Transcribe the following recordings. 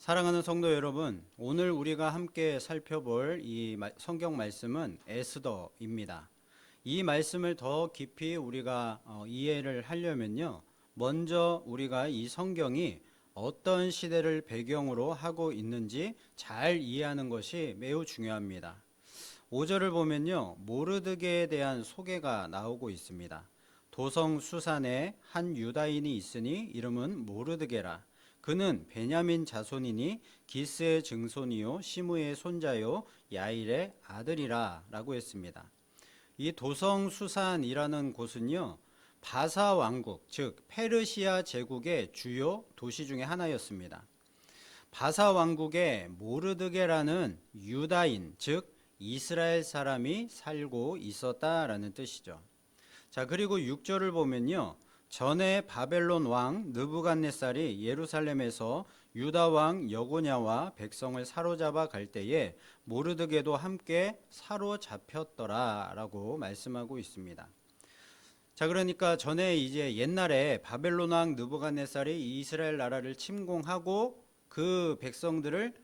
사랑하는 성도 여러분, 오늘 우리가 함께 살펴볼 이 성경 말씀은 에스더입니다. 이 말씀을 더 깊이 우리가 이해를 하려면요, 먼저 우리가 이 성경이 어떤 시대를 배경으로 하고 있는지 잘 이해하는 것이 매우 중요합니다. 5절을 보면요, 모르드게에 대한 소개가 나오고 있습니다. 도성 수산에 한 유다인이 있으니 이름은 모르드게라. 그는 베냐민 자손이니 기스의 증손이요 시므의 손자요 야일의 아들이라 라고 했습니다. 이 도성 수산이라는 곳은요, 바사 왕국, 즉 페르시아 제국의 주요 도시 중에 하나였습니다. 바사 왕국에 모르드게라는 유다인, 즉 이스라엘 사람이 살고 있었다라는 뜻이죠. 자, 그리고 6절을 보면요, 전에 바벨론 왕 느부갓네살이 예루살렘에서 유다 왕 여고냐와 백성을 사로잡아 갈 때에 모르드게도 함께 사로잡혔더라라고 말씀하고 있습니다. 자, 그러니까 전에 이제 옛날에 바벨론 왕 느부갓네살이 이스라엘 나라를 침공하고 그 백성들을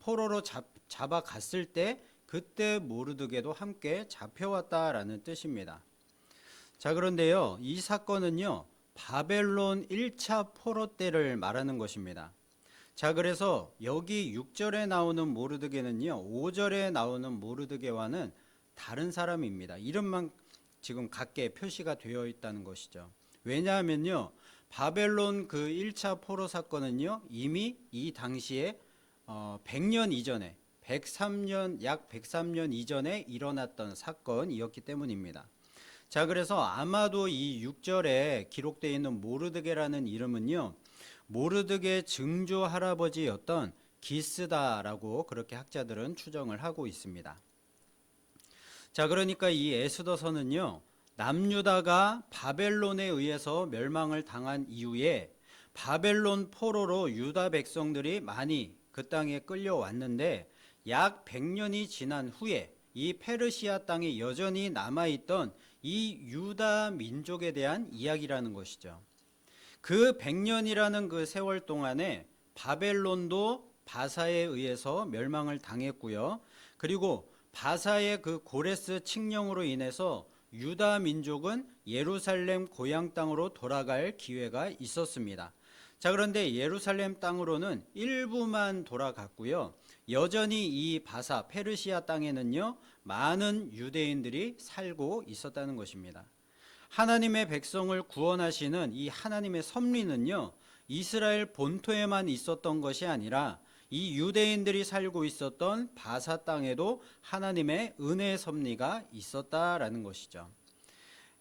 포로로 잡아 갔을 때 그때 모르드게도 함께 잡혀왔다라는 뜻입니다. 자, 그런데요, 이 사건은요, 바벨론 1차 포로 때를 말하는 것입니다. 자, 그래서 여기 6절에 나오는 모르드게는요, 5절에 나오는 모르드게와는 다른 사람입니다. 이름만 지금 각계 표시가 되어 있다는 것이죠. 왜냐하면요, 바벨론 그 1차 포로 사건은요, 이미 이 당시에 100년 이전에, 약 103년 이전에 일어났던 사건이었기 때문입니다. 자, 그래서 아마도 이 6절에 기록되어 있는 모르드게라는 이름은요, 모르드게 증조 할아버지였던 기스다라고 그렇게 학자들은 추정을 하고 있습니다. 자, 그러니까 이 에스더서는요, 남유다가 바벨론에 의해서 멸망을 당한 이후에 바벨론 포로로 유다 백성들이 많이 그 땅에 끌려왔는데 약 100년이 지난 후에 이 페르시아 땅에 여전히 남아있던 이 유다 민족에 대한 이야기라는 것이죠. 그 100년이라는 그 세월 동안에 바벨론도 바사에 의해서 멸망을 당했고요. 그리고 바사의 그 고레스 칙령으로 인해서 유다 민족은 예루살렘 고향 땅으로 돌아갈 기회가 있었습니다. 자, 그런데 예루살렘 땅으로는 일부만 돌아갔고요. 여전히 이 바사 페르시아 땅에는요, 많은 유대인들이 살고 있었다는 것입니다. 하나님의 백성을 구원하시는 이 하나님의 섭리는요, 이스라엘 본토에만 있었던 것이 아니라 이 유대인들이 살고 있었던 바사 땅에도 하나님의 은혜의 섭리가 있었다라는 것이죠.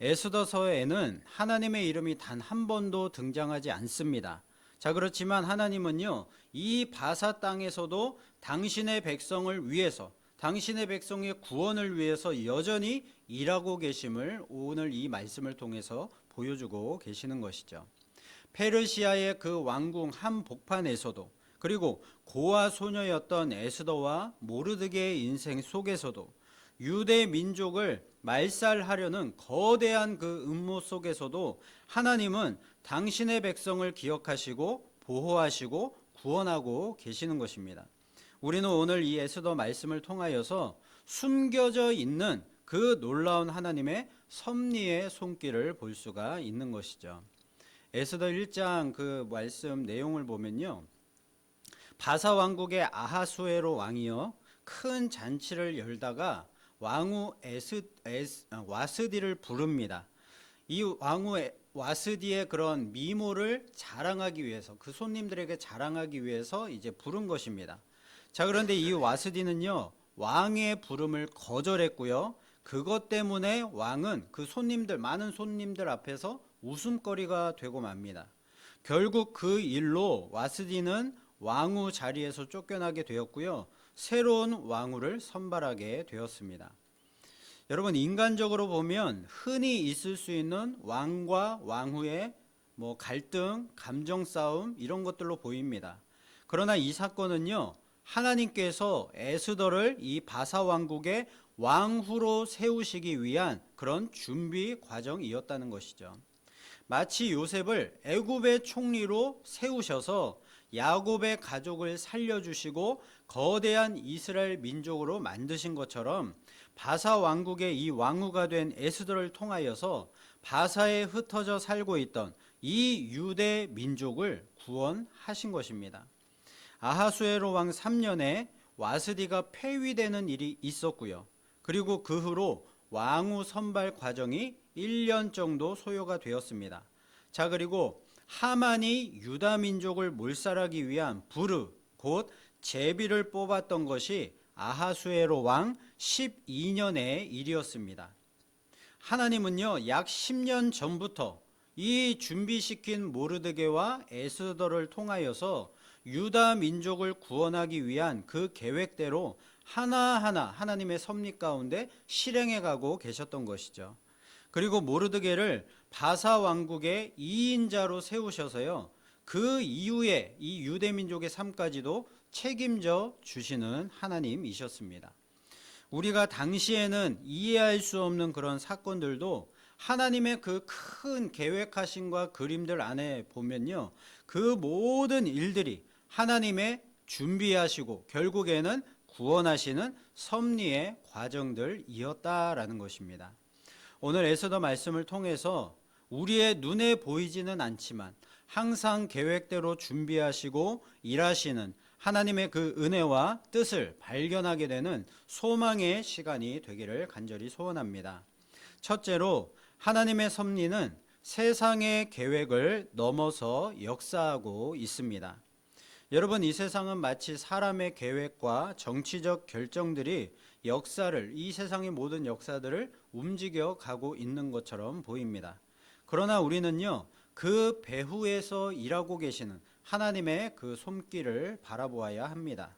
에스더서에는 하나님의 이름이 단 한 번도 등장하지 않습니다. 자, 그렇지만 하나님은요, 이 바사 땅에서도 당신의 백성을 위해서, 당신의 백성의 구원을 위해서 여전히 일하고 계심을 오늘 이 말씀을 통해서 보여주고 계시는 것이죠. 페르시아의 그 왕궁 한복판에서도, 그리고 고아 소녀였던 에스더와 모르드게의 인생 속에서도, 유대 민족을 말살하려는 거대한 그 음모 속에서도 하나님은 당신의 백성을 기억하시고 보호하시고 구원하고 계시는 것입니다. 우리는 오늘 이 에스더 말씀을 통하여서 숨겨져 있는 그 놀라운 하나님의 섭리의 손길을 볼 수가 있는 것이죠. 에스더 1장 그 말씀 내용을 보면요, 바사 왕국의 아하수에로 왕이요 큰 잔치를 열다가 왕후 와스디를 부릅니다. 이 왕후 와스디의 그런 미모를 자랑하기 위해서, 그 손님들에게 자랑하기 위해서 이제 부른 것입니다. 자, 그런데 이 와스디는요, 왕의 부름을 거절했고요. 그것 때문에 왕은 그 손님들, 많은 손님들 앞에서 웃음거리가 되고 맙니다. 결국 그 일로 와스디는 왕후 자리에서 쫓겨나게 되었고요. 새로운 왕후를 선발하게 되었습니다. 여러분, 인간적으로 보면 흔히 있을 수 있는 왕과 왕후의 갈등, 감정 싸움 이런 것들로 보입니다. 그러나 이 사건은요, 하나님께서 에스더를 이 바사 왕국의 왕후로 세우시기 위한 그런 준비 과정이었다는 것이죠. 마치 요셉을 애굽의 총리로 세우셔서 야곱의 가족을 살려주시고 거대한 이스라엘 민족으로 만드신 것처럼 바사 왕국의 이 왕후가 된 에스더를 통하여서 바사에 흩어져 살고 있던 이 유대 민족을 구원하신 것입니다. 아하수에로 왕 3년에 와스디가 폐위되는 일이 있었고요. 그리고 그 후로 왕후 선발 과정이 1년 정도 소요가 되었습니다. 자, 그리고 하만이 유다 민족을 몰살하기 위한 부르 곧 제비를 뽑았던 것이 아하수에로 왕 12년의 일이었습니다. 하나님은요, 약 10년 전부터 이 준비시킨 모르드게와 에스더를 통하여서 유다 민족을 구원하기 위한 그 계획대로 하나하나 하나님의 섭리 가운데 실행해 가고 계셨던 것이죠. 그리고 모르드게를 바사 왕국의 2인자로 세우셔서요, 그 이후에 이 유대 민족의 삶까지도 책임져 주시는 하나님이셨습니다. 우리가 당시에는 이해할 수 없는 그런 사건들도 하나님의 그 큰 계획하심과 그림들 안에 보면요, 그 모든 일들이 하나님의 준비하시고 결국에는 구원하시는 섭리의 과정들이었다라는 것입니다. 오늘 에스더 말씀을 통해서 우리의 눈에 보이지는 않지만 항상 계획대로 준비하시고 일하시는 하나님의 그 은혜와 뜻을 발견하게 되는 소망의 시간이 되기를 간절히 소원합니다. 첫째로, 하나님의 섭리는 세상의 계획을 넘어서 역사하고 있습니다. 여러분, 이 세상은 마치 사람의 계획과 정치적 결정들이 역사를, 이 세상의 모든 역사들을 움직여 가고 있는 것처럼 보입니다. 그러나 우리는요, 그 배후에서 일하고 계시는 하나님의 그 손길을 바라보아야 합니다.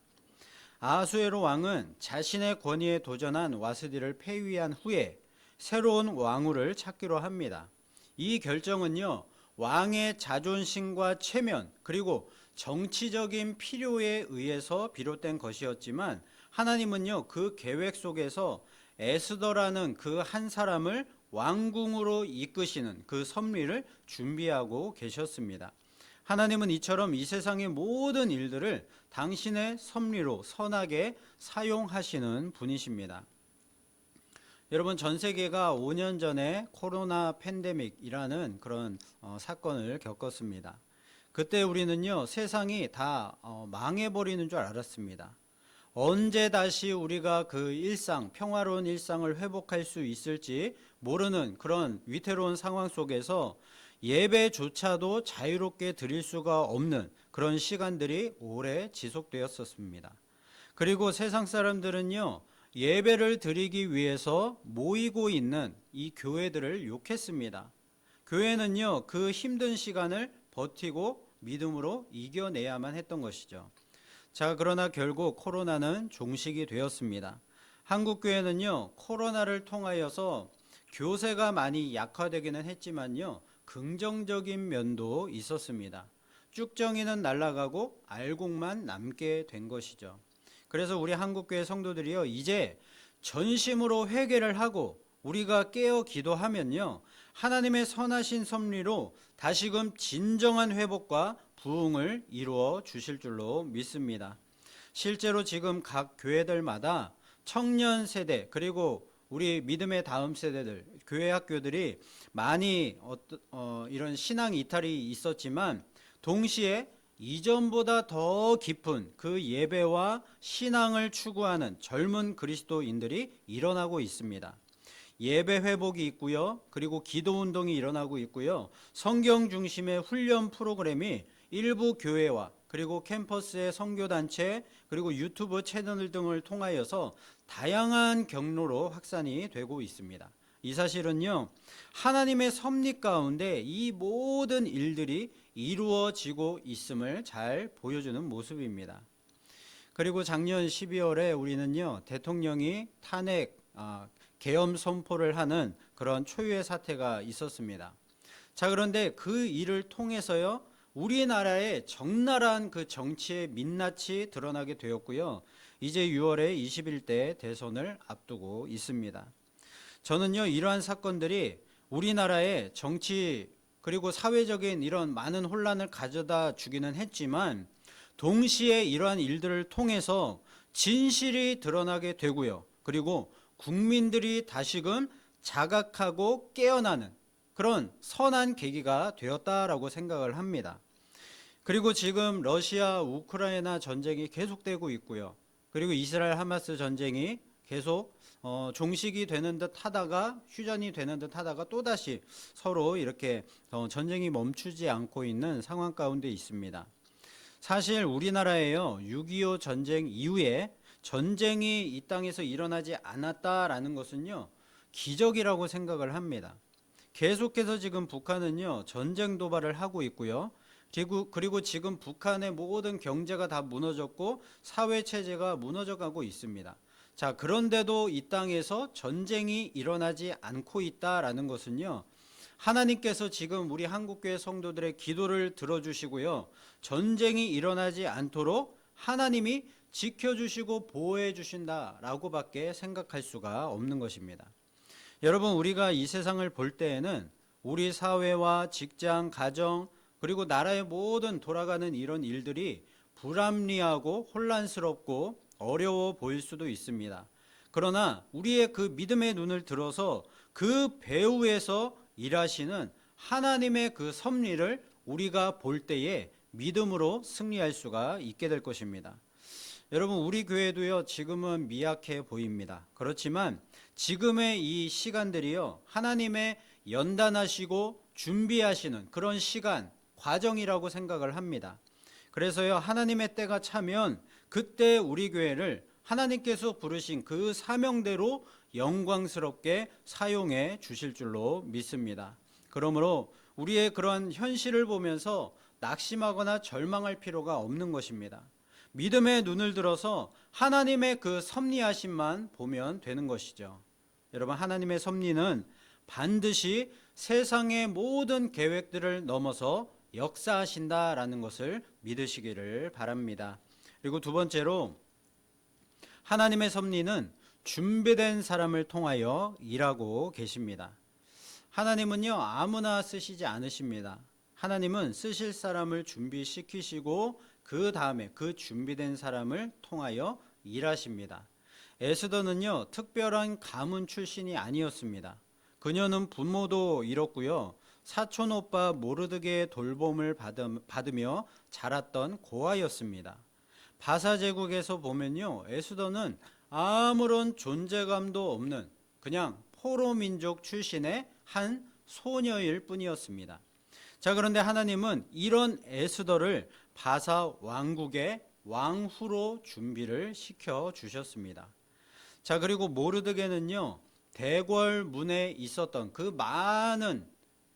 아하수에로 왕은 자신의 권위에 도전한 와스디를 폐위한 후에 새로운 왕후를 찾기로 합니다. 이 결정은요, 왕의 자존심과 체면 그리고 정치적인 필요에 의해서 비롯된 것이었지만 하나님은요, 그 계획 속에서 에스더라는 그 한 사람을 왕궁으로 이끄시는 그 섭리를 준비하고 계셨습니다. 하나님은 이처럼 이 세상의 모든 일들을 당신의 섭리로 선하게 사용하시는 분이십니다. 여러분, 전 세계가 5년 전에 코로나 팬데믹이라는 그런 사건을 겪었습니다. 그때 우리는요, 세상이 다 망해버리는 줄 알았습니다. 언제 다시 우리가 그 일상, 평화로운 일상을 회복할 수 있을지 모르는 그런 위태로운 상황 속에서 예배조차도 자유롭게 드릴 수가 없는 그런 시간들이 오래 지속되었었습니다. 그리고 세상 사람들은요, 예배를 드리기 위해서 모이고 있는 이 교회들을 욕했습니다. 교회는요, 그 힘든 시간을 버티고 믿음으로 이겨내야만 했던 것이죠. 자, 그러나 결국 코로나는 종식이 되었습니다. 한국교회는요, 코로나를 통하여서 교세가 많이 약화되기는 했지만요, 긍정적인 면도 있었습니다. 쭉정이는 날아가고 알곡만 남게 된 것이죠. 그래서 우리 한국교회 성도들이요, 이제 전심으로 회개를 하고 우리가 깨어 기도하면요, 하나님의 선하신 섭리로 다시금 진정한 회복과 부흥을 이루어 주실 줄로 믿습니다. 실제로 지금 각 교회들마다 청년 세대 그리고 우리 믿음의 다음 세대들, 교회 학교들이 많이 이런 신앙 이탈이 있었지만 동시에 이전보다 더 깊은 그 예배와 신앙을 추구하는 젊은 그리스도인들이 일어나고 있습니다. 예배 회복이 있고요. 그리고 기도 운동이 일어나고 있고요. 성경 중심의 훈련 프로그램이 일부 교회와 그리고 캠퍼스의 선교단체 그리고 유튜브 채널 등을 통하여서 다양한 경로로 확산이 되고 있습니다. 이 사실은요, 하나님의 섭리 가운데 이 모든 일들이 이루어지고 있음을 잘 보여주는 모습입니다. 그리고 작년 12월에 우리는요, 대통령이 탄핵 계엄 선포를 하는 그런 초유의 사태가 있었습니다. 자, 그런데 그 일을 통해서요, 우리나라의 적나라한 그 정치의 민낯이 드러나게 되었고요. 이제 6월에 21대 대선을 앞두고 있습니다. 저는요, 이러한 사건들이 우리나라의 정치 그리고 사회적인 이런 많은 혼란을 가져다 주기는 했지만 동시에 이러한 일들을 통해서 진실이 드러나게 되고요. 그리고 국민들이 다시금 자각하고 깨어나는 그런 선한 계기가 되었다라고 생각을 합니다. 그리고 지금 러시아 우크라이나 전쟁이 계속되고 있고요. 그리고 이스라엘 하마스 전쟁이 계속 종식이 되는 듯 하다가 휴전이 되는 듯 하다가 또다시 서로 이렇게 전쟁이 멈추지 않고 있는 상황 가운데 있습니다. 사실 우리나라에요, 6.25 전쟁 이후에 전쟁이 이 땅에서 일어나지 않았다라는 것은요, 기적이라고 생각을 합니다. 계속해서 지금 북한은요, 전쟁 도발을 하고 있고요. 그리고 지금 북한의 모든 경제가 다 무너졌고 사회 체제가 무너져 가고 있습니다. 자, 그런데도 이 땅에서 전쟁이 일어나지 않고 있다라는 것은요, 하나님께서 지금 우리 한국교회 성도들의 기도를 들어주시고요, 전쟁이 일어나지 않도록 하나님이 지켜주시고 보호해 주신다라고 밖에 생각할 수가 없는 것입니다. 여러분, 우리가 이 세상을 볼 때에는 우리 사회와 직장, 가정, 그리고 나라의 모든 돌아가는 이런 일들이 불합리하고 혼란스럽고 어려워 보일 수도 있습니다. 그러나 우리의 그 믿음의 눈을 들어서 그 배후에서 일하시는 하나님의 그 섭리를 우리가 볼 때에 믿음으로 승리할 수가 있게 될 것입니다. 여러분, 우리 교회도요, 지금은 미약해 보입니다. 그렇지만 지금의 이 시간들이요, 하나님의 연단하시고 준비하시는 그런 시간, 과정이라고 생각을 합니다. 그래서요, 하나님의 때가 차면 그때 우리 교회를 하나님께서 부르신 그 사명대로 영광스럽게 사용해 주실 줄로 믿습니다. 그러므로 우리의 그런 현실을 보면서 낙심하거나 절망할 필요가 없는 것입니다. 믿음의 눈을 들어서 하나님의 그 섭리하심만 보면 되는 것이죠. 여러분, 하나님의 섭리는 반드시 세상의 모든 계획들을 넘어서 역사하신다라는 것을 믿으시기를 바랍니다. 그리고 두 번째로, 하나님의 섭리는 준비된 사람을 통하여 일하고 계십니다. 하나님은요, 아무나 쓰시지 않으십니다. 하나님은 쓰실 사람을 준비시키시고 그 다음에 그 준비된 사람을 통하여 일하십니다. 에스더는요, 특별한 가문 출신이 아니었습니다. 그녀는 부모도 잃었고요, 사촌 오빠 모르드게의 돌봄을 받으며 자랐던 고아였습니다. 바사 제국에서 보면요, 에스더는 아무런 존재감도 없는 그냥 포로 민족 출신의 한 소녀일 뿐이었습니다. 자, 그런데 하나님은 이런 에스더를 바사 왕국의 왕후로 준비를 시켜 주셨습니다. 자, 그리고 모르드게는요, 대궐문에 있었던 그 많은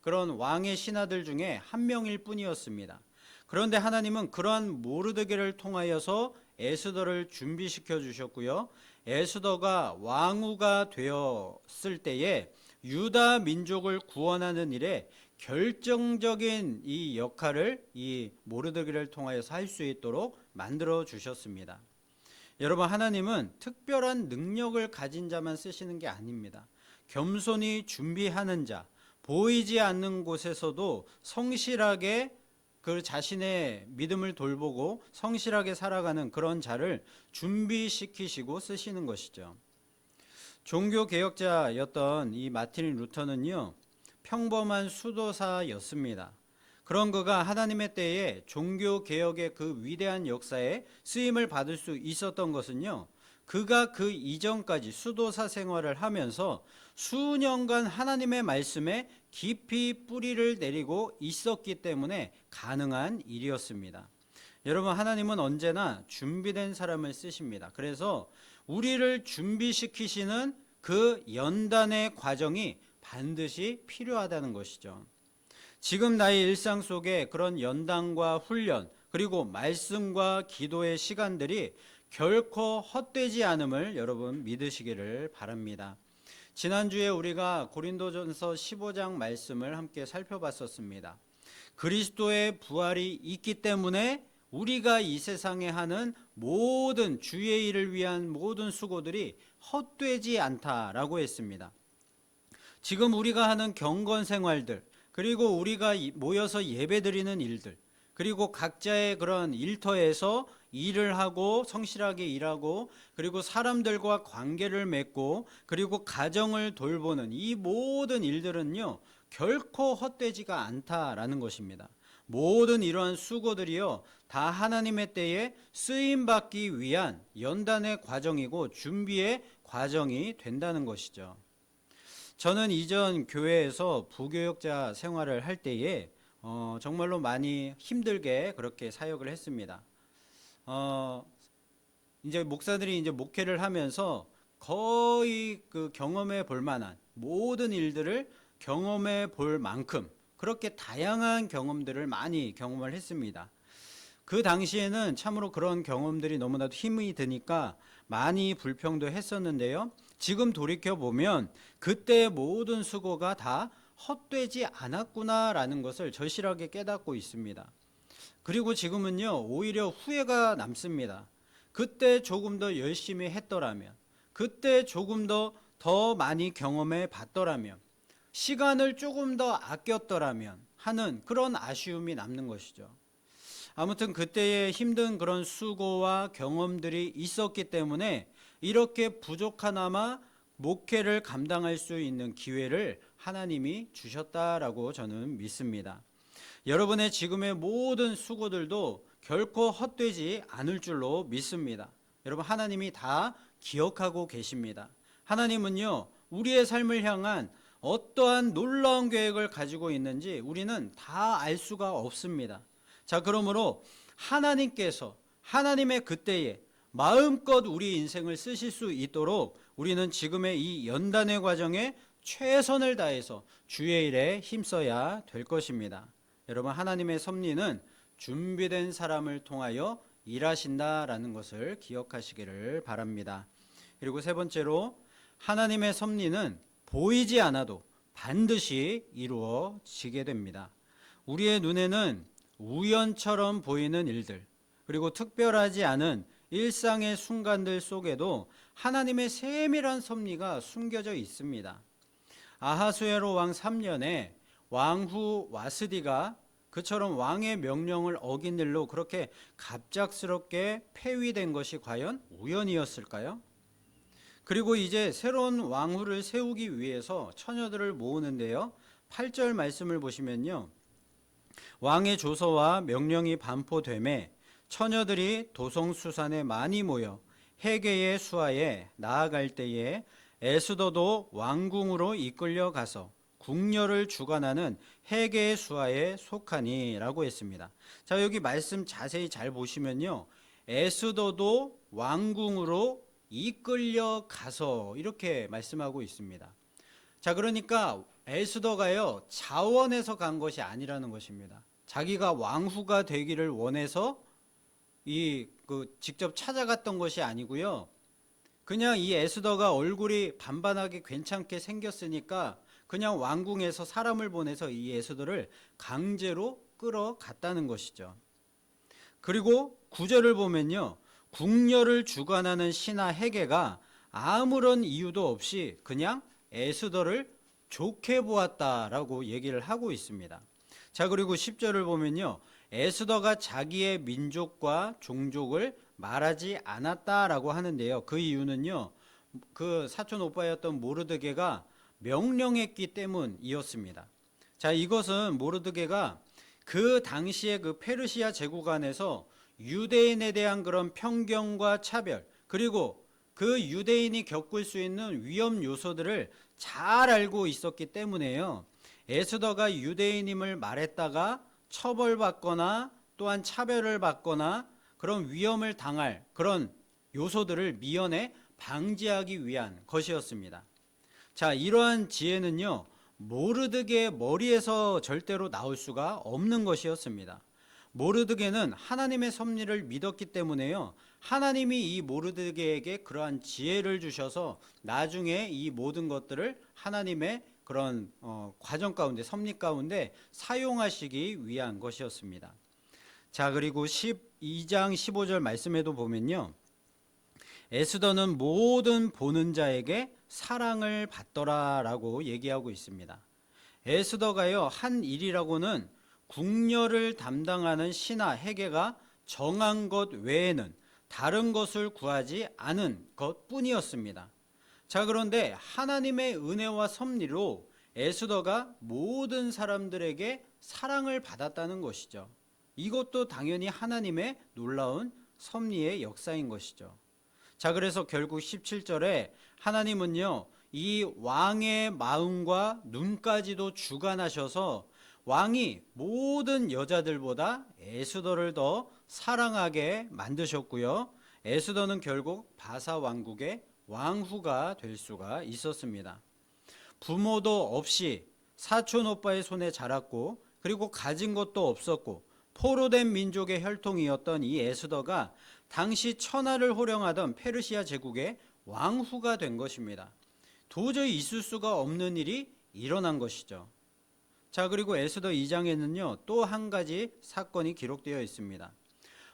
그런 왕의 신하들 중에 한 명일 뿐이었습니다. 그런데 하나님은 그러한 모르드게를 통하여서 에스더를 준비시켜 주셨고요, 에스더가 왕후가 되었을 때에 유다 민족을 구원하는 일에 결정적인 이 역할을 이 모르드게를 통하여서 할 수 있도록 만들어 주셨습니다. 여러분, 하나님은 특별한 능력을 가진 자만 쓰시는 게 아닙니다. 겸손히 준비하는 자, 보이지 않는 곳에서도 성실하게 그 자신의 믿음을 돌보고 성실하게 살아가는 그런 자를 준비시키시고 쓰시는 것이죠. 종교 개혁자였던 이 마틴 루터는요, 평범한 수도사였습니다. 그런 그가 하나님의 때에 종교 개혁의 그 위대한 역사에 쓰임을 받을 수 있었던 것은요, 그가 그 이전까지 수도사 생활을 하면서 수년간 하나님의 말씀에 깊이 뿌리를 내리고 있었기 때문에 가능한 일이었습니다. 여러분, 하나님은 언제나 준비된 사람을 쓰십니다. 그래서 우리를 준비시키시는 그 연단의 과정이 반드시 필요하다는 것이죠. 지금 나의 일상 속에 그런 연단과 훈련, 그리고 말씀과 기도의 시간들이 결코 헛되지 않음을 여러분 믿으시기를 바랍니다. 지난주에 우리가 고린도전서 15장 말씀을 함께 살펴봤었습니다. 그리스도의 부활이 있기 때문에 우리가 이 세상에 하는 모든 주의 일을 위한 모든 수고들이 헛되지 않다라고 했습니다. 지금 우리가 하는 경건 생활들, 그리고 우리가 모여서 예배드리는 일들, 그리고 각자의 그런 일터에서 일을 하고 성실하게 일하고 그리고 사람들과 관계를 맺고 그리고 가정을 돌보는 이 모든 일들은요 결코 헛되지가 않다라는 것입니다. 모든 이러한 수고들이요 다 하나님의 때에 쓰임받기 위한 연단의 과정이고 준비의 과정이 된다는 것이죠. 저는 이전 교회에서 부교역자 생활을 할 때에 정말로 많이 힘들게 그렇게 사역을 했습니다. 이제 목사들이 이제 목회를 하면서 거의 그 경험해 볼 만한 모든 일들을 경험해 볼 만큼 그렇게 다양한 경험들을 많이 경험을 했습니다. 그 당시에는 참으로 그런 경험들이 너무나도 힘이 드니까 많이 불평도 했었는데요. 지금 돌이켜 보면 그때의 모든 수고가 다 헛되지 않았구나라는 것을 절실하게 깨닫고 있습니다. 그리고 지금은요, 오히려 후회가 남습니다. 그때 조금 더 열심히 했더라면, 그때 조금 더 많이 경험해 봤더라면, 시간을 조금 더 아꼈더라면 하는 그런 아쉬움이 남는 것이죠. 아무튼 그때의 힘든 그런 수고와 경험들이 있었기 때문에 이렇게 부족하나마 목회를 감당할 수 있는 기회를 하나님이 주셨다라고 저는 믿습니다. 여러분의 지금의 모든 수고들도 결코 헛되지 않을 줄로 믿습니다. 여러분 하나님이 다 기억하고 계십니다. 하나님은요 우리의 삶을 향한 어떠한 놀라운 계획을 가지고 있는지 우리는 다 알 수가 없습니다. 자, 그러므로 하나님께서 하나님의 그때에 마음껏 우리 인생을 쓰실 수 있도록 우리는 지금의 이 연단의 과정에 최선을 다해서 주의 일에 힘써야 될 것입니다. 여러분 하나님의 섭리는 준비된 사람을 통하여 일하신다라는 것을 기억하시기를 바랍니다. 그리고 세 번째로 하나님의 섭리는 보이지 않아도 반드시 이루어지게 됩니다. 우리의 눈에는 우연처럼 보이는 일들 그리고 특별하지 않은 일상의 순간들 속에도 하나님의 세밀한 섭리가 숨겨져 있습니다. 아하수에로 왕 3년에 왕후 와스디가 그처럼 왕의 명령을 어긴 일로 그렇게 갑작스럽게 폐위된 것이 과연 우연이었을까요? 그리고 이제 새로운 왕후를 세우기 위해서 처녀들을 모으는데요. 8절 말씀을 보시면요. 왕의 조서와 명령이 반포되매 처녀들이 도성수산에 많이 모여 해계의 수하에 나아갈 때에 에스더도 왕궁으로 이끌려 가서 궁녀를 주관하는 해계의 수하에 속하니라고 했습니다. 자, 여기 말씀 자세히 잘 보시면요. 에스더도 왕궁으로 이끌려 가서 이렇게 말씀하고 있습니다. 자, 그러니까 에스더가요 자원해서 간 것이 아니라는 것입니다. 자기가 왕후가 되기를 원해서 직접 찾아갔던 것이 아니고요. 그냥 이 에스더가 얼굴이 반반하게 괜찮게 생겼으니까 그냥 왕궁에서 사람을 보내서 이 에스더를 강제로 끌어갔다는 것이죠. 그리고 9절을 보면요. 궁녀를 주관하는 신하 헤게가 아무런 이유도 없이 그냥 에스더를 좋게 보았다라고 얘기를 하고 있습니다. 자, 그리고 10절을 보면요. 에스더가 자기의 민족과 종족을 말하지 않았다라고 하는데요. 그 이유는요. 그 사촌 오빠였던 모르드게가 명령했기 때문이었습니다. 자, 이것은 모르드게가 그 당시에 그 페르시아 제국 안에서 유대인에 대한 그런 편견과 차별 그리고 그 유대인이 겪을 수 있는 위험 요소들을 잘 알고 있었기 때문에요. 에스더가 유대인임을 말했다가 처벌받거나 또한 차별을 받거나 그런 위험을 당할 그런 요소들을 미연에 방지하기 위한 것이었습니다. 자, 이러한 지혜는요, 모르드게의 머리에서 절대로 나올 수가 없는 것이었습니다. 모르드게는 하나님의 섭리를 믿었기 때문에요. 하나님이 이 모르드게에게 그러한 지혜를 주셔서 나중에 이 모든 것들을 하나님의 그런 과정 가운데 섭리 가운데 사용하시기 위한 것이었습니다. 자, 그리고 12장 15절 말씀에도 보면요. 에스더는 모든 보는 자에게 사랑을 받더라라고 얘기하고 있습니다. 에스더가요 한 일이라고는 궁녀를 담당하는 신하 헤게가 정한 것 외에는 다른 것을 구하지 않은 것뿐이었습니다. 자, 그런데 하나님의 은혜와 섭리로 에스더가 모든 사람들에게 사랑을 받았다는 것이죠. 이것도 당연히 하나님의 놀라운 섭리의 역사인 것이죠. 자, 그래서 결국 17절에 하나님은요, 이 왕의 마음과 눈까지도 주관하셔서 왕이 모든 여자들보다 에스더를 더 사랑하게 만드셨고요. 에스더는 결국 바사 왕국의 왕후가 될 수가 있었습니다. 부모도 없이 사촌 오빠의 손에 자랐고, 그리고 가진 것도 없었고 포로된 민족의 혈통이었던 이 에스더가 당시 천하를 호령하던 페르시아 제국의 왕후가 된 것입니다. 도저히 있을 수가 없는 일이 일어난 것이죠. 자, 그리고 에스더 2장에는요 또 한 가지 사건이 기록되어 있습니다.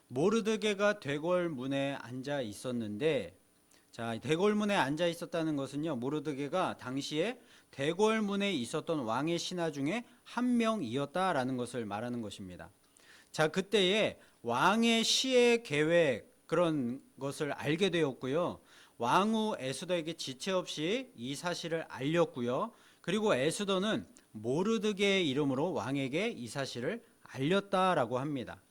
모르드게가 대궐문에 앉아 있었는데, 자, 대궐문에 앉아 있었다는 것은요, 모르드게가 당시에 대궐문에 있었던 왕의 신하 중에 한 명이었다라는 것을 말하는 것입니다. 자, 그때에 왕의 시해 계획 그런 것을 알게 되었고요. 왕후 에스더에게 지체 없이 이 사실을 알렸고요. 그리고 에스더는 모르드게의 이름으로 왕에게 이 사실을 알렸다라고 합니다.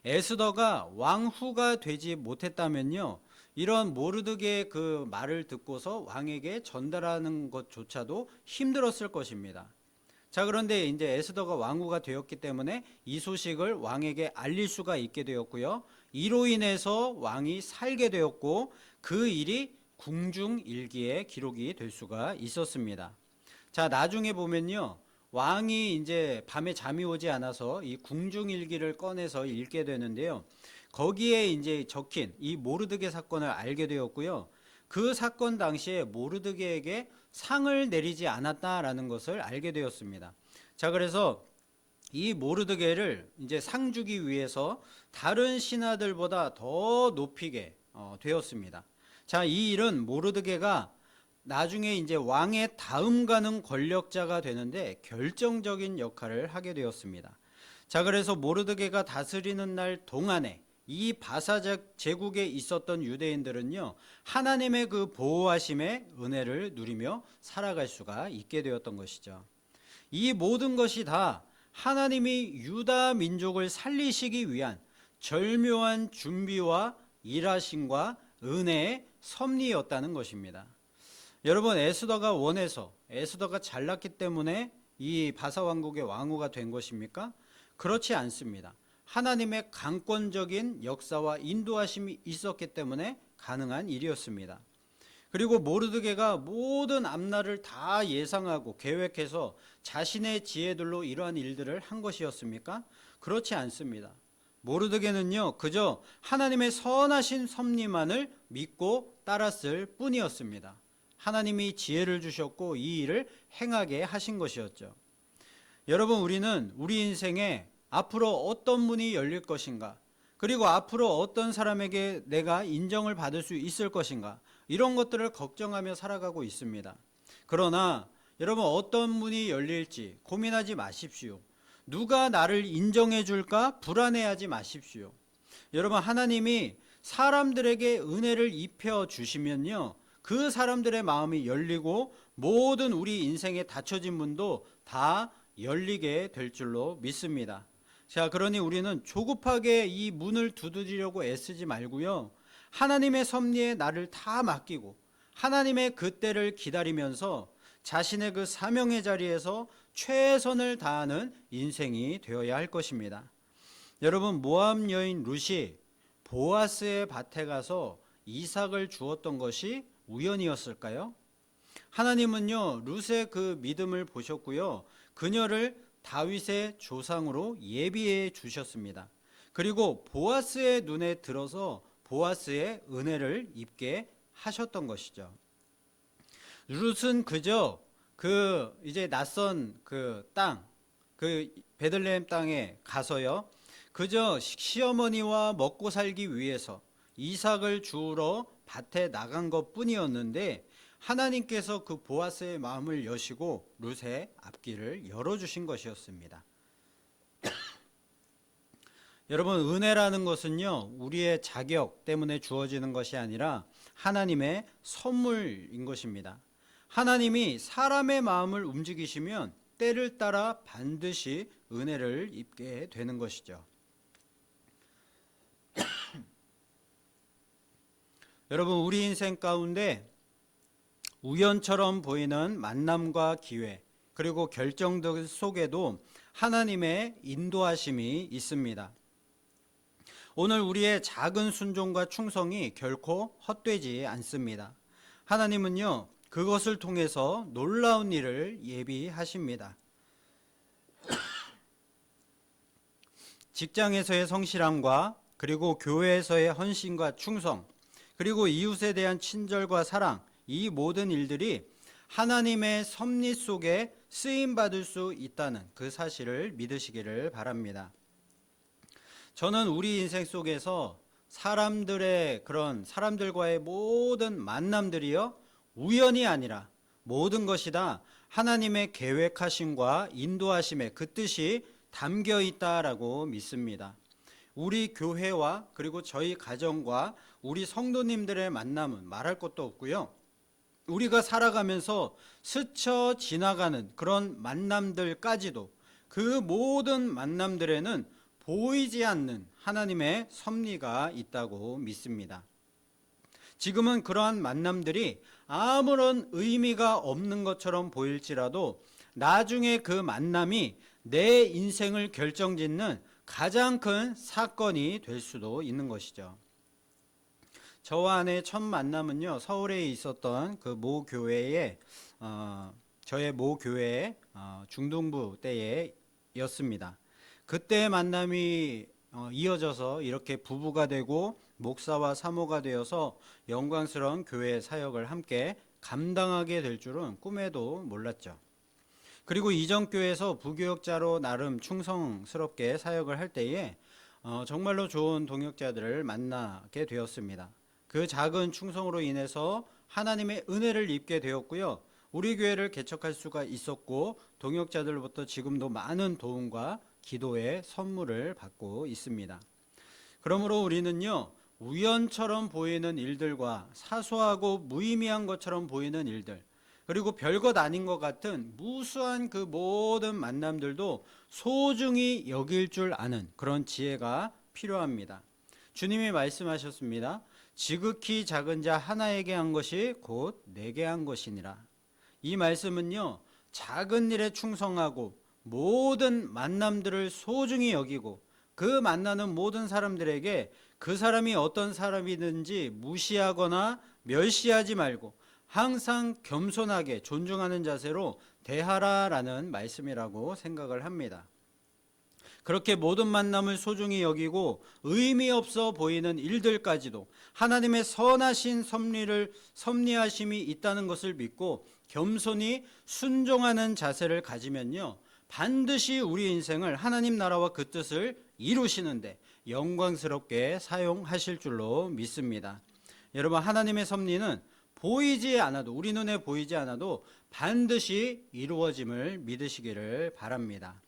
에스더가 왕후가 되지 못했다면요, 이런 모르드게의 그 말을 듣고서 왕에게 전달하는 것조차도 힘들었을 것입니다. 자, 그런데 이제 에스더가 왕후가 되었기 때문에 이 소식을 왕에게 알릴 수가 있게 되었고요. 이로 인해서 왕이 살게 되었고, 그 일이 궁중일기에 기록이 될 수가 있었습니다. 자, 나중에 보면요, 왕이 이제 밤에 잠이 오지 않아서 이 궁중일기를 꺼내서 읽게 되는데요. 거기에 이제 적힌 이 모르드게 사건을 알게 되었고요. 그 사건 당시에 모르드게에게 상을 내리지 않았다라는 것을 알게 되었습니다. 자, 그래서 이 모르드게를 이제 상 주기 위해서 다른 신하들보다 더 높이게 되었습니다. 자, 이 일은 모르드게가 나중에 이제 왕의 다음 가는 권력자가 되는데 결정적인 역할을 하게 되었습니다. 자, 그래서 모르드게가 다스리는 날 동안에 이 바사 제국에 있었던 유대인들은요, 하나님의 그 보호하심의 은혜를 누리며 살아갈 수가 있게 되었던 것이죠. 이 모든 것이 다 하나님이 유다 민족을 살리시기 위한 절묘한 준비와 일하심과 은혜의 섭리였다는 것입니다. 여러분, 에스더가 원해서, 에스더가 잘났기 때문에 이 바사 왕국의 왕후가 된 것입니까? 그렇지 않습니다. 하나님의 강권적인 역사와 인도하심이 있었기 때문에 가능한 일이었습니다. 그리고 모르드게가 모든 앞날을 다 예상하고 계획해서 자신의 지혜들로 이러한 일들을 한 것이었습니까? 그렇지 않습니다. 모르드게는요, 그저 하나님의 선하신 섭리만을 믿고 따랐을 뿐이었습니다. 하나님이 지혜를 주셨고 이 일을 행하게 하신 것이었죠. 여러분, 우리는 우리 인생에 앞으로 어떤 문이 열릴 것인가, 그리고 앞으로 어떤 사람에게 내가 인정을 받을 수 있을 것인가, 이런 것들을 걱정하며 살아가고 있습니다. 그러나 여러분, 어떤 문이 열릴지 고민하지 마십시오. 누가 나를 인정해 줄까 불안해하지 마십시오. 여러분, 하나님이 사람들에게 은혜를 입혀 주시면요, 그 사람들의 마음이 열리고 모든 우리 인생에 닫혀진 문도 다 열리게 될 줄로 믿습니다. 자, 그러니 우리는 조급하게 이 문을 두드리려고 애쓰지 말고요, 하나님의 섭리에 나를 다 맡기고 하나님의 그 때를 기다리면서 자신의 그 사명의 자리에서 최선을 다하는 인생이 되어야 할 것입니다. 여러분, 모압 여인 룻이 보아스의 밭에 가서 이삭을 주었던 것이 우연이었을까요? 하나님은요, 룻의 그 믿음을 보셨고요, 그녀를 다윗의 조상으로 예비해 주셨습니다. 그리고 보아스의 눈에 들어서 보아스의 은혜를 입게 하셨던 것이죠. 룻은 그저 그 이제 낯선 그 땅, 그 베들레헴 땅에 가서요, 그저 시어머니와 먹고 살기 위해서 이삭을 주우러 밭에 나간 것 뿐이었는데, 하나님께서 그 보아스의 마음을 여시고 룻의 앞길을 열어주신 것이었습니다. 여러분, 은혜라는 것은요, 우리의 자격 때문에 주어지는 것이 아니라 하나님의 선물인 것입니다. 하나님이 사람의 마음을 움직이시면 때를 따라 반드시 은혜를 입게 되는 것이죠. 여러분, 우리 인생 가운데 우연처럼 보이는 만남과 기회, 그리고 결정들 속에도 하나님의 인도하심이 있습니다. 오늘 우리의 작은 순종과 충성이 결코 헛되지 않습니다. 하나님은요, 그것을 통해서 놀라운 일을 예비하십니다. 직장에서의 성실함과 그리고 교회에서의 헌신과 충성, 그리고 이웃에 대한 친절과 사랑, 이 모든 일들이 하나님의 섭리 속에 쓰임받을 수 있다는 그 사실을 믿으시기를 바랍니다. 저는 우리 인생 속에서 사람들과의 모든 만남들이요, 우연이 아니라 모든 것이 다 하나님의 계획하심과 인도하심의 그 뜻이 담겨 있다라고 믿습니다. 우리 교회와 그리고 저희 가정과 우리 성도님들의 만남은 말할 것도 없고요. 우리가 살아가면서 스쳐 지나가는 그런 만남들까지도 그 모든 만남들에는 보이지 않는 하나님의 섭리가 있다고 믿습니다. 지금은 그러한 만남들이 아무런 의미가 없는 것처럼 보일지라도 나중에 그 만남이 내 인생을 결정짓는 가장 큰 사건이 될 수도 있는 것이죠. 저와 아내의 첫 만남은요, 서울에 있었던 그 모 교회에 저의 모 교회의 중등부 때였습니다. 그때 만남이 이어져서 이렇게 부부가 되고 목사와 사모가 되어서 영광스러운 교회 사역을 함께 감당하게 될 줄은 꿈에도 몰랐죠. 그리고 이전 교회에서 부교역자로 나름 충성스럽게 사역을 할 때에 정말로 좋은 동역자들을 만나게 되었습니다. 그 작은 충성으로 인해서 하나님의 은혜를 입게 되었고요. 우리 교회를 개척할 수가 있었고 동역자들로부터 지금도 많은 도움과 기도의 선물을 받고 있습니다. 그러므로 우리는요, 우연처럼 보이는 일들과 사소하고 무의미한 것처럼 보이는 일들, 그리고 별것 아닌 것 같은 무수한 그 모든 만남들도 소중히 여길 줄 아는 그런 지혜가 필요합니다. 주님이 말씀하셨습니다. 지극히 작은 자 하나에게 한 것이 곧 내게 한 것이니라. 이 말씀은요, 작은 일에 충성하고 모든 만남들을 소중히 여기고 그 만나는 모든 사람들에게 그 사람이 어떤 사람이든지 무시하거나 멸시하지 말고 항상 겸손하게 존중하는 자세로 대하라라는 말씀이라고 생각을 합니다. 그렇게 모든 만남을 소중히 여기고 의미 없어 보이는 일들까지도 하나님의 선하신 섭리하심이 있다는 것을 믿고 겸손히 순종하는 자세를 가지면요, 반드시 우리 인생을 하나님 나라와 그 뜻을 이루시는데 영광스럽게 사용하실 줄로 믿습니다. 여러분, 하나님의 섭리는 보이지 않아도, 우리 눈에 보이지 않아도 반드시 이루어짐을 믿으시기를 바랍니다.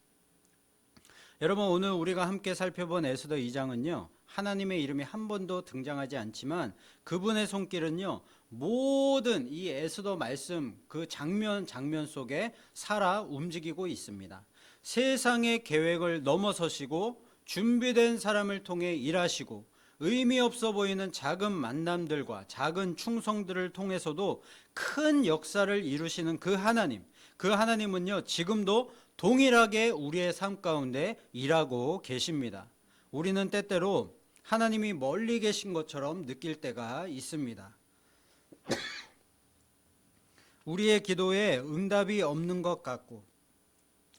여러분, 오늘 우리가 함께 살펴본 에스더 2장은요, 하나님의 이름이 한 번도 등장하지 않지만 그분의 손길은요, 모든 이 에스더 말씀 그 장면 속에 살아 움직이고 있습니다. 세상의 계획을 넘어서시고 준비된 사람을 통해 일하시고 의미 없어 보이는 작은 만남들과 작은 충성들을 통해서도 큰 역사를 이루시는 그 하나님은요, 지금도 동일하게 우리의 삶 가운데 일하고 계십니다. 우리는 때때로 하나님이 멀리 계신 것처럼 느낄 때가 있습니다. 우리의 기도에 응답이 없는 것 같고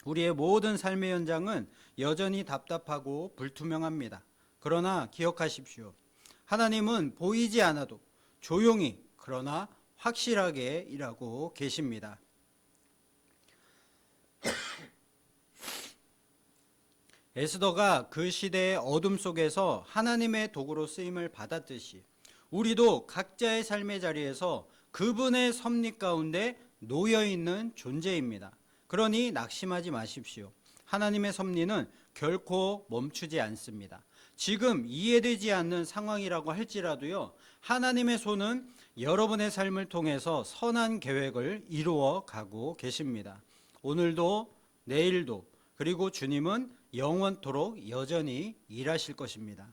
우리의 모든 삶의 현장은 여전히 답답하고 불투명합니다. 그러나 기억하십시오. 하나님은 보이지 않아도 조용히 그러나 확실하게 일하고 계십니다. 에스더가 그 시대의 어둠 속에서 하나님의 도구로 쓰임을 받았듯이 우리도 각자의 삶의 자리에서 그분의 섭리 가운데 놓여있는 존재입니다. 그러니 낙심하지 마십시오. 하나님의 섭리는 결코 멈추지 않습니다. 지금 이해되지 않는 상황이라고 할지라도요, 하나님의 손은 여러분의 삶을 통해서 선한 계획을 이루어 가고 계십니다. 오늘도 내일도, 그리고 주님은 영원토록 여전히 일하실 것입니다.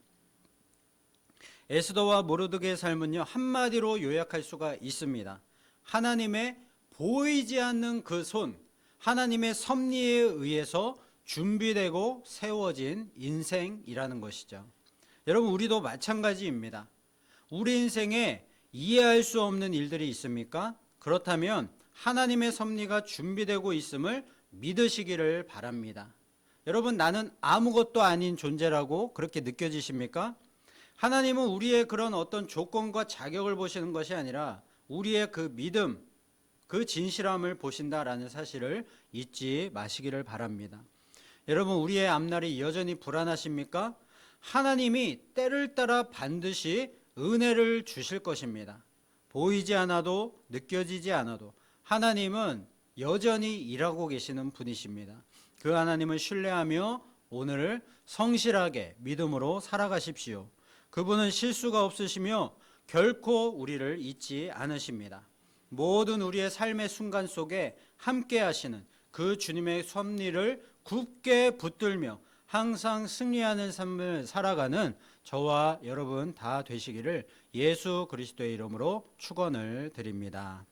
에스더와 모르드게의 삶은요, 한마디로 요약할 수가 있습니다. 하나님의 보이지 않는 그 손, 하나님의 섭리에 의해서 준비되고 세워진 인생이라는 것이죠. 여러분, 우리도 마찬가지입니다. 우리 인생에 이해할 수 없는 일들이 있습니까? 그렇다면 하나님의 섭리가 준비되고 있음을 믿으시기를 바랍니다. 여러분, 나는 아무것도 아닌 존재라고 그렇게 느껴지십니까? 하나님은 우리의 그런 어떤 조건과 자격을 보시는 것이 아니라 우리의 그 믿음, 그 진실함을 보신다라는 사실을 잊지 마시기를 바랍니다. 여러분, 우리의 앞날이 여전히 불안하십니까? 하나님이 때를 따라 반드시 은혜를 주실 것입니다. 보이지 않아도 느껴지지 않아도 하나님은 여전히 일하고 계시는 분이십니다. 그 하나님을 신뢰하며 오늘을 성실하게 믿음으로 살아가십시오. 그분은 실수가 없으시며 결코 우리를 잊지 않으십니다. 모든 우리의 삶의 순간 속에 함께 하시는 그 주님의 섭리를 굳게 붙들며 항상 승리하는 삶을 살아가는 저와 여러분 다 되시기를 예수 그리스도의 이름으로 축원을 드립니다.